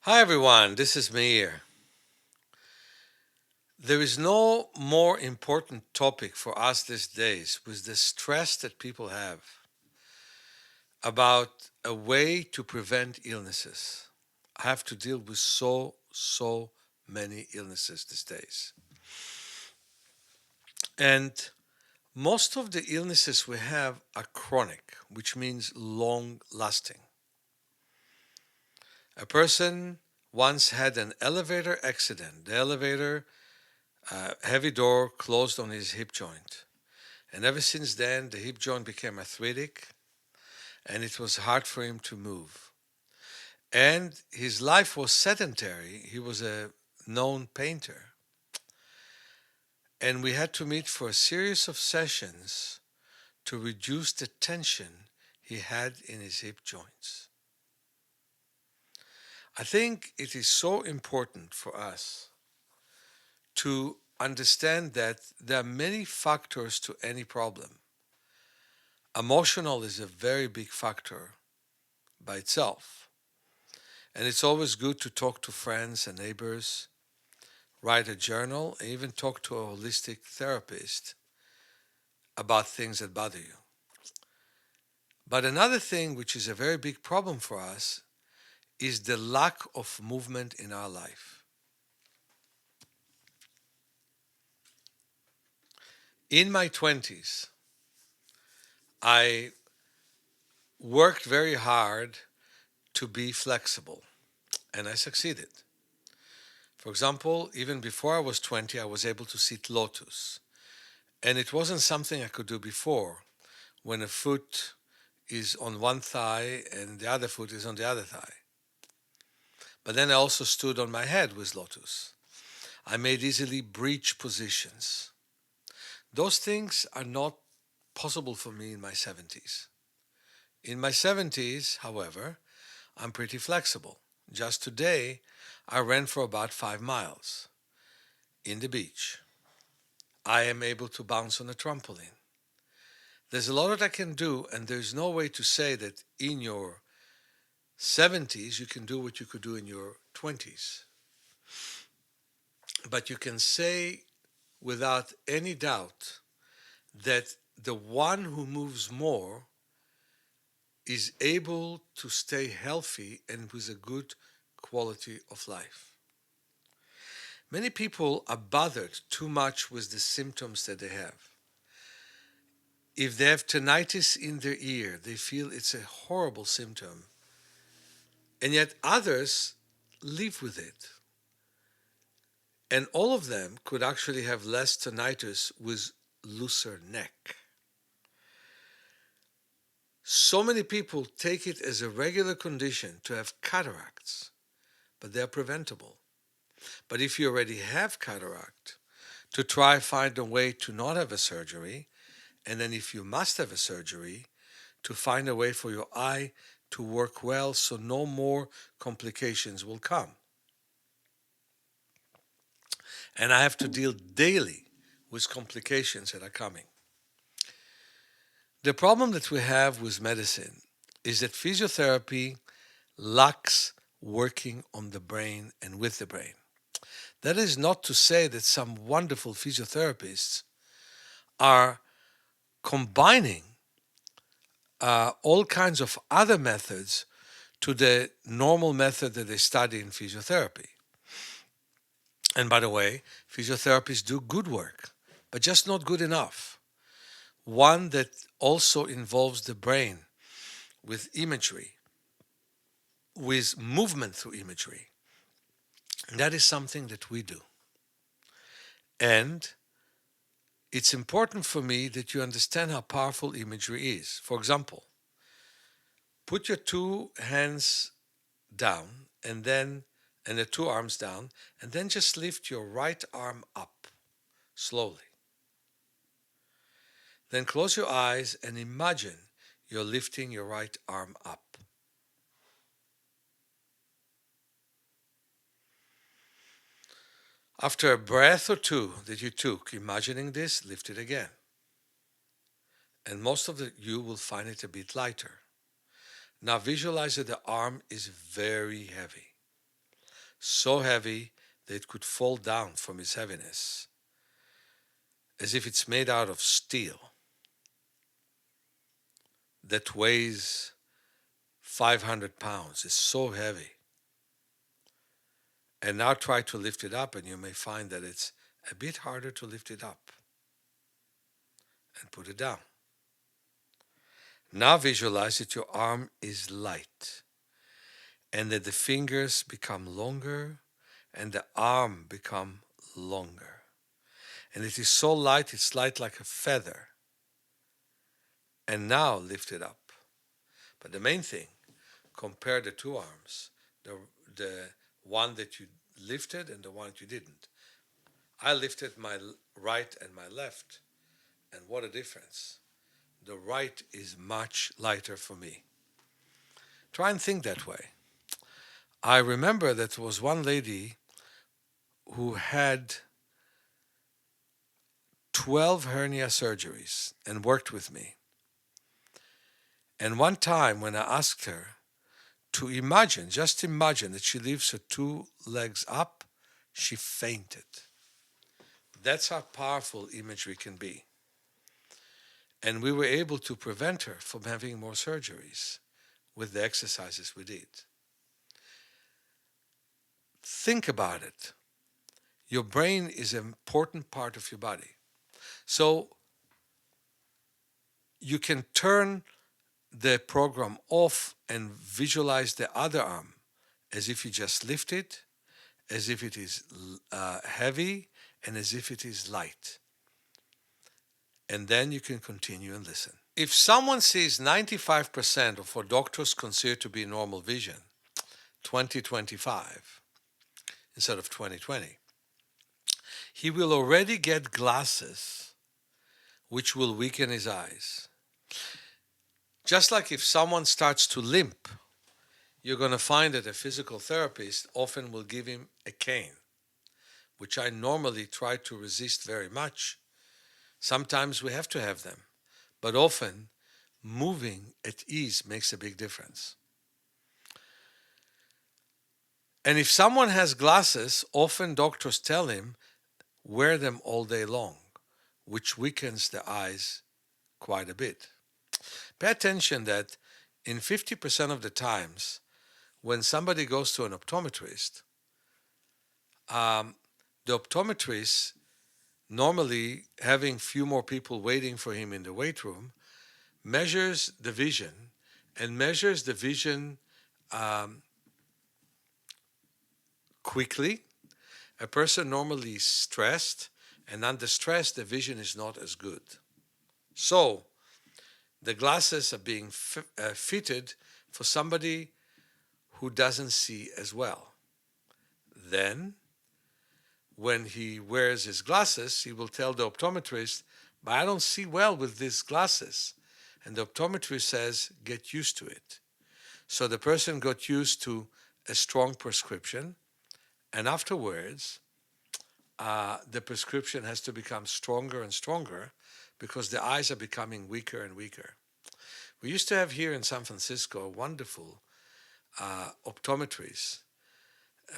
Hi everyone, this is Meir. There is no more important topic for us these days with the stress that people have about a way to prevent illnesses. I have to deal with so many illnesses these days. And most of the illnesses we have are chronic, which means long lasting. A person once had an elevator accident. The elevator heavy door closed on his hip joint. And ever since then, the hip joint became arthritic and it was hard for him to move. And his life was sedentary. He was a known painter. And we had to meet for a series of sessions to reduce the tension he had in his hip joints. I think it is so important for us to understand that there are many factors to any problem. Emotional is a very big factor by itself. And it's always good to talk to friends and neighbors, write a journal, and even talk to a holistic therapist about things that bother you. But another thing which is a very big problem for us is the lack of movement in our life. In my 20s, I worked very hard to be flexible, and I succeeded. For example, even before I was 20, I was able to sit lotus. And it wasn't something I could do before, when a foot is on one thigh and the other foot is on the other thigh. But then I also stood on my head with lotus. I made easily breach positions. Those things are not possible for me in my 70s. In my 70s, however, I'm pretty flexible. Just today, I ran for about 5 miles in the beach. I am able to bounce on a trampoline. There's a lot that I can do, and there's no way to say that in your 70s you can do what you could do in your 20s. But you can say without any doubt that the one who moves more is able to stay healthy and with a good quality of life. Many people are bothered too much with the symptoms that they have. If they have tinnitus in their ear, they feel it's a horrible symptom. And yet others live with it. And all of them could actually have less tinnitus with looser neck. So many people take it as a regular condition to have cataracts, but they're preventable. But if you already have cataract, to try find a way to not have a surgery, and then if you must have a surgery, to find a way for your eye to work well so no more complications will come. And I have to deal daily with complications that are coming. The problem that we have with medicine is that physiotherapy lacks working on the brain and with the brain. That is not to say that some wonderful physiotherapists are combining all kinds of other methods to the normal method that they study in physiotherapy. And by the way, physiotherapists do good work, but just not good enough. One that also involves the brain with imagery, with movement through imagery. And that is something that we do. And it's important for me that you understand how powerful imagery is. For example, put your two hands down and the two arms down, and then just lift your right arm up slowly. Then close your eyes and imagine you're lifting your right arm up. After a breath or two that you took, imagining this, lift it again. And most of you will find it a bit lighter. Now visualize that the arm is very heavy. so heavy that it could fall down from its heaviness, as if it's made out of steel, that weighs 500 pounds. It's so heavy. And now try to lift it up, and you may find that it's a bit harder to lift it up. And put it down. Now visualize that your arm is light, and that the fingers become longer and the arm become longer. And it is so light, it's light like a feather. And now lift it up. But the main thing, compare the two arms, the one that you lifted and the one that you didn't. I lifted my right and my left, and what a difference. The right is much lighter for me. Try and think that way. I remember that there was one lady who had 12 hernia surgeries and worked with me. And one time when I asked her to imagine, just imagine that she leaves her two legs up, she fainted. That's how powerful imagery can be. And we were able to prevent her from having more surgeries with the exercises we did. Think about it. Your brain is an important part of your body. So you can turn the program off and visualize the other arm as if you just lift it, as if it is heavy, and as if it is light. And then you can continue and listen. If someone sees 95% of what doctors consider to be normal vision, 20/25, instead of 20/20, he will already get glasses which will weaken his eyes. Just like if someone starts to limp, you're going to find that a physical therapist often will give him a cane, which I normally try to resist very much. Sometimes we have to have them, but often moving at ease makes a big difference. And if someone has glasses, often doctors tell him, wear them all day long, which weakens the eyes quite a bit. Pay attention that in 50% of the times, when somebody goes to an optometrist, the optometrist, normally having few more people waiting for him in the wait room, measures the vision and measures the vision quickly. A person normally is stressed, and under stress, the vision is not as good. So, the glasses are being fitted for somebody who doesn't see as well. Then, when he wears his glasses, he will tell the optometrist, but I don't see well with these glasses. And the optometrist says, get used to it. So the person got used to a strong prescription, and afterwards, the prescription has to become stronger and stronger because the eyes are becoming weaker and weaker. We used to have here in San Francisco a wonderful optometrist,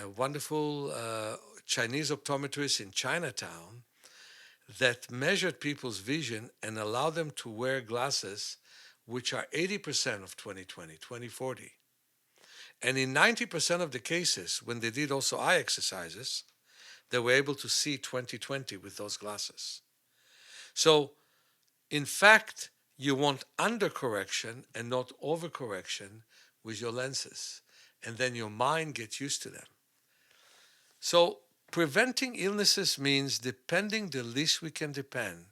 a wonderful Chinese optometrist in Chinatown that measured people's vision and allowed them to wear glasses which are 80% of 20/20, 20/40. And in 90% of the cases, when they did also eye exercises, they were able to see 20/20 with those glasses. So, in fact, you want undercorrection and not overcorrection with your lenses. And then your mind gets used to them. So, preventing illnesses means depending the least we can depend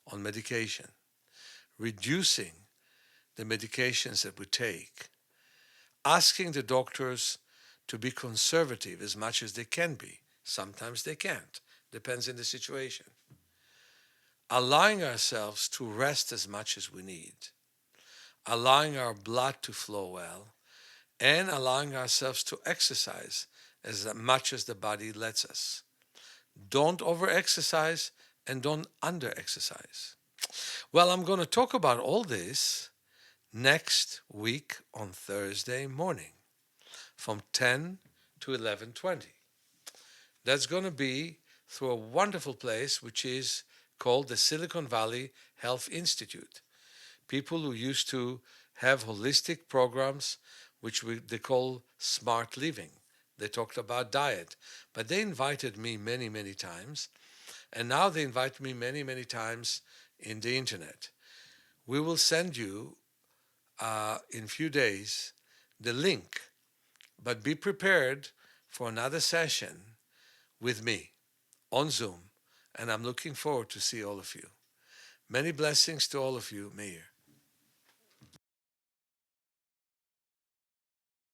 on medication, reducing the medications that we take, asking the doctors to be conservative as much as they can be. Sometimes they can't, depends on the situation. Allowing ourselves to rest as much as we need, allowing our blood to flow well, and allowing ourselves to exercise as much as the body lets us. Don't over-exercise and don't under-exercise. Well, I'm going to talk about all this next week on Thursday morning from 10 to 11:20. That's going to be through a wonderful place which is called the Silicon Valley Health Institute. People who used to have holistic programs which they call smart living. They talked about diet, but they invited me many, many times, and now they invite me many, many times in the internet. We will send you in few days the link, but be prepared for another session with me on Zoom, and I'm looking forward to see all of you. Many blessings to all of you, Meir.